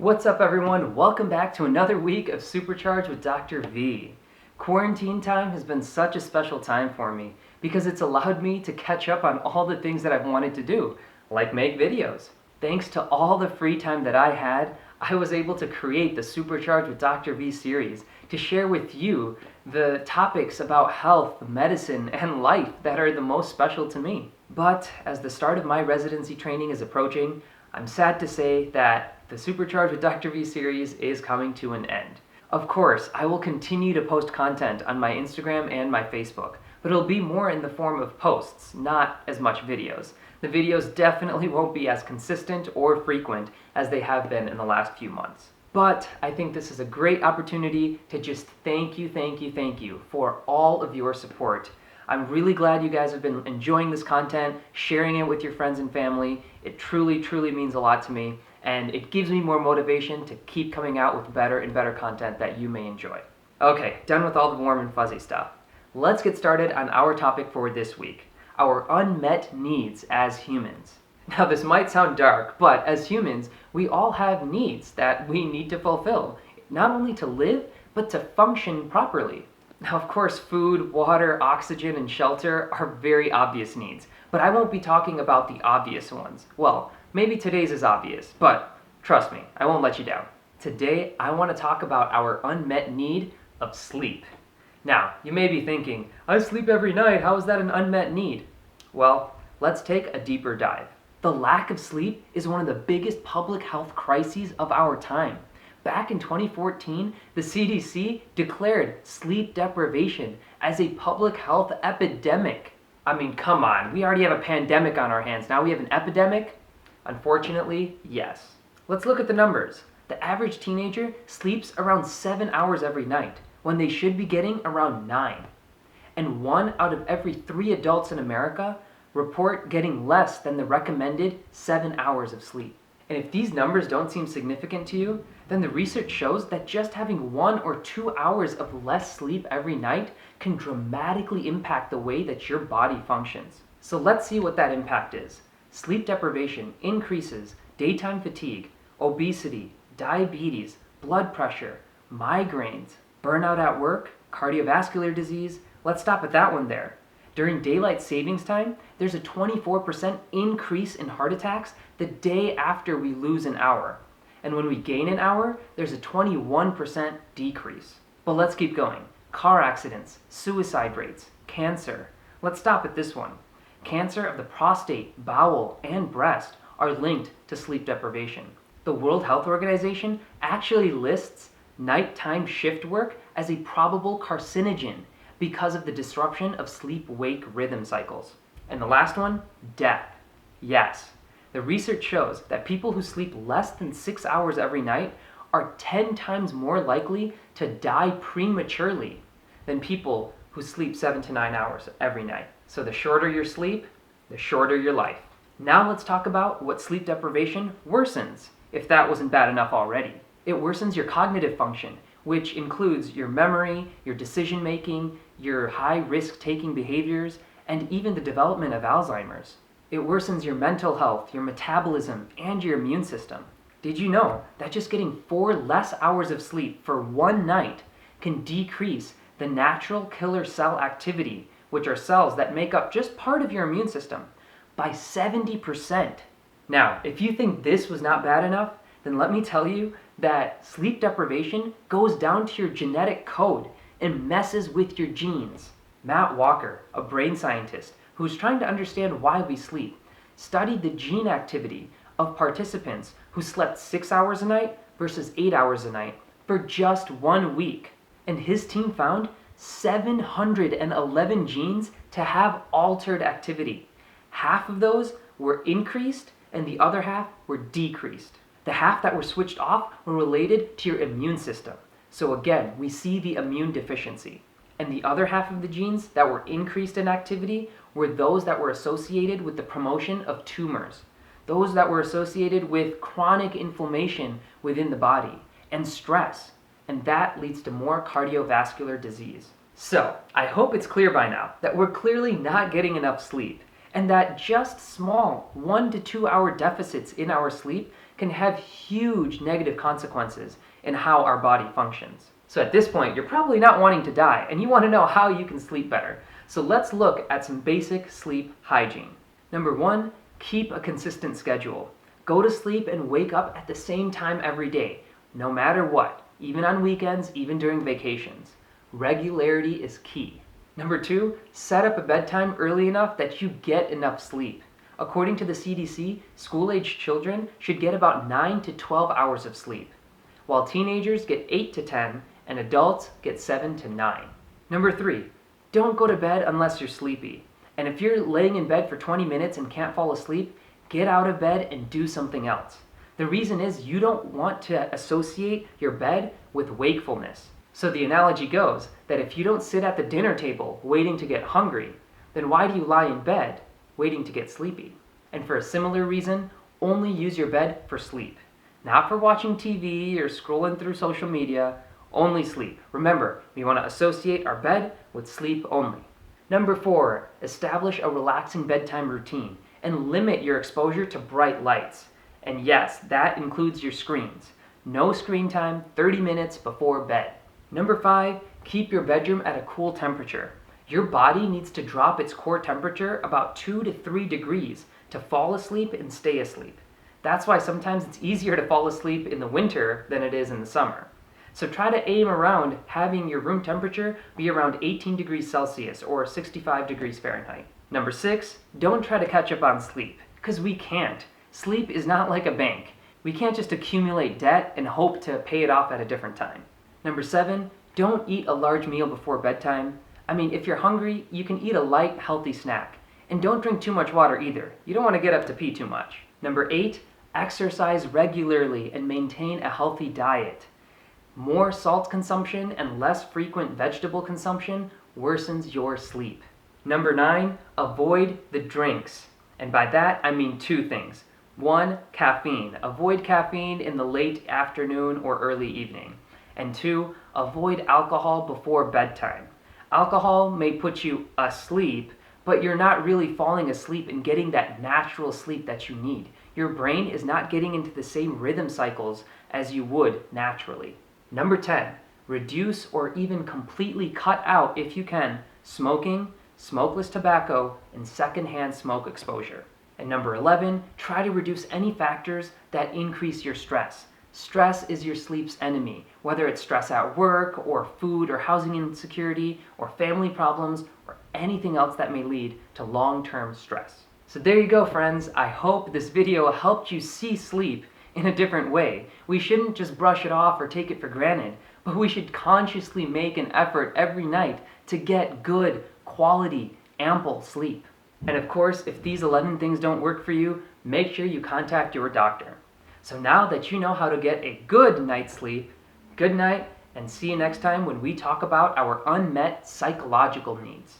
What's up, everyone? Welcome back to another week of Supercharged with Dr. V. Quarantine time has been such a special time for me because it's allowed me to catch up on all the things that I've wanted to do, like make videos. Thanks to all the free time that I had, I was able to create the Supercharged with Dr. V series to share with you the topics about health, medicine, and life that are the most special to me. But as the start of my residency training is approaching, I'm sad to say that the Supercharged with Dr. V series is coming to an end. Of course, I will continue to post content on my Instagram and my Facebook, but it'll be more in the form of posts, not as much videos. The videos definitely won't be as consistent or frequent as they have been in the last few months. But I think this is a great opportunity to just thank you for all of your support. I'm really glad you guys have been enjoying this content, sharing it with your friends and family. It truly means a lot to me, and it gives me more motivation to keep coming out with better and better content that you may enjoy. Okay, done with all the warm and fuzzy stuff. Let's get started on our topic for this week, our unmet needs as humans. Now, this might sound dark, but as humans, we all have needs that we need to fulfill, not only to live, but to function properly. Now, of course, food, water, oxygen, and shelter are very obvious needs, but I won't be talking about the obvious ones. Well, maybe today's is obvious, but trust me, I won't let you down. Today, I want to talk about our unmet need of sleep. Now, you may be thinking, I sleep every night, how is that an unmet need? Well, let's take a deeper dive. The lack of sleep is one of the biggest public health crises of our time. Back in 2014, the CDC declared sleep deprivation as a public health epidemic. I mean, come on, we already have a pandemic on our hands. Now we have an epidemic? Unfortunately, yes. Let's look at the numbers. The average teenager sleeps around 7 hours every night, when they should be getting around 9. And 1 out of every 3 adults in America report getting less than the recommended 7 hours of sleep. And if these numbers don't seem significant to you, then the research shows that just having 1 or 2 hours of less sleep every night can dramatically impact the way that your body functions. So let's see what that impact is. Sleep deprivation increases daytime fatigue, obesity, diabetes, blood pressure, migraines, burnout at work, cardiovascular disease. Let's stop at that one there. During daylight savings time, there's a 24% increase in heart attacks the day after we lose an hour. And when we gain an hour, there's a 21% decrease. But let's keep going. Car accidents, suicide rates, cancer. Let's stop at this one. Cancer of the prostate, bowel, and breast are linked to sleep deprivation. The World Health Organization actually lists nighttime shift work as a probable carcinogen because of the disruption of sleep-wake rhythm cycles. And the last one, death. Yes, the research shows that people who sleep less than 6 hours every night are 10 times more likely to die prematurely than people who sleep 7 to 9 hours every night. So the shorter your sleep, the shorter your life. Now let's talk about what sleep deprivation worsens, if that wasn't bad enough already. It worsens your cognitive function, which includes your memory, your decision making, your high risk taking behaviors, and even the development of Alzheimer's. It worsens your mental health, your metabolism, and your immune system. Did you know that just getting 4 less hours of sleep for one night can decrease the natural killer cell activity, which are cells that make up just part of your immune system, by 70%? Now, if you think this was not bad enough, then let me tell you that sleep deprivation goes down to your genetic code and messes with your genes. Matt Walker, a brain scientist who's trying to understand why we sleep, studied the gene activity of participants who slept 6 hours a night versus 8 hours a night for just 1 week. And his team found 711 genes to have altered activity. Half of those were increased and the other half were decreased. The half that were switched off were related to your immune system. So again, we see the immune deficiency. And the other half of the genes that were increased in activity were those that were associated with the promotion of tumors, those that were associated with chronic inflammation within the body and stress. And that leads to more cardiovascular disease. So, I hope it's clear by now that we're clearly not getting enough sleep, and that just small 1 to 2 hour deficits in our sleep can have huge negative consequences in how our body functions. So at this point, you're probably not wanting to die, and you want to know how you can sleep better. So let's look at some basic sleep hygiene. Number 1, keep a consistent schedule. Go to sleep and wake up at the same time every day, no matter what, even on weekends, even during vacations. Regularity is key. Number 2, set up a bedtime early enough that you get enough sleep. According to the CDC, school-aged children should get about 9 to 12 hours of sleep, while teenagers get 8 to 10 and adults get 7 to 9. Number 3, don't go to bed unless you're sleepy. And if you're laying in bed for 20 minutes and can't fall asleep, get out of bed and do something else. The reason is you don't want to associate your bed with wakefulness. So the analogy goes that if you don't sit at the dinner table waiting to get hungry, then why do you lie in bed waiting to get sleepy? And for a similar reason, only use your bed for sleep. Not for watching TV or scrolling through social media, only sleep. Remember, we want to associate our bed with sleep only. Number 4, establish a relaxing bedtime routine and limit your exposure to bright lights. And yes, that includes your screens. No screen time 30 minutes before bed. Number 5, keep your bedroom at a cool temperature. Your body needs to drop its core temperature about 2 to 3 degrees to fall asleep and stay asleep. That's why sometimes it's easier to fall asleep in the winter than it is in the summer. So try to aim around having your room temperature be around 18 degrees Celsius or 65 degrees Fahrenheit. Number 6, don't try to catch up on sleep, because we can't. Sleep is not like a bank. We can't just accumulate debt and hope to pay it off at a different time. Number 7, don't eat a large meal before bedtime. I mean, if you're hungry, you can eat a light, healthy snack. And don't drink too much water either. You don't want to get up to pee too much. Number 8, exercise regularly and maintain a healthy diet. More salt consumption and less frequent vegetable consumption worsens your sleep. Number 9, avoid the drinks. And by that, I mean 2 things. 1, caffeine. Avoid caffeine in the late afternoon or early evening. And 2, avoid alcohol before bedtime. Alcohol may put you asleep, but you're not really falling asleep and getting that natural sleep that you need. Your brain is not getting into the same rhythm cycles as you would naturally. Number 10, reduce or even completely cut out, if you can, smoking, smokeless tobacco, and secondhand smoke exposure. And number 11, try to reduce any factors that increase your stress. Stress is your sleep's enemy, whether it's stress at work, or food or housing insecurity, or family problems, or anything else that may lead to long-term stress. So there you go, friends. I hope this video helped you see sleep in a different way. We shouldn't just brush it off or take it for granted, but we should consciously make an effort every night to get good, quality, ample sleep. And of course, if these 11 things don't work for you, make sure you contact your doctor. So now that you know how to get a good night's sleep, good night, and see you next time when we talk about our unmet psychological needs.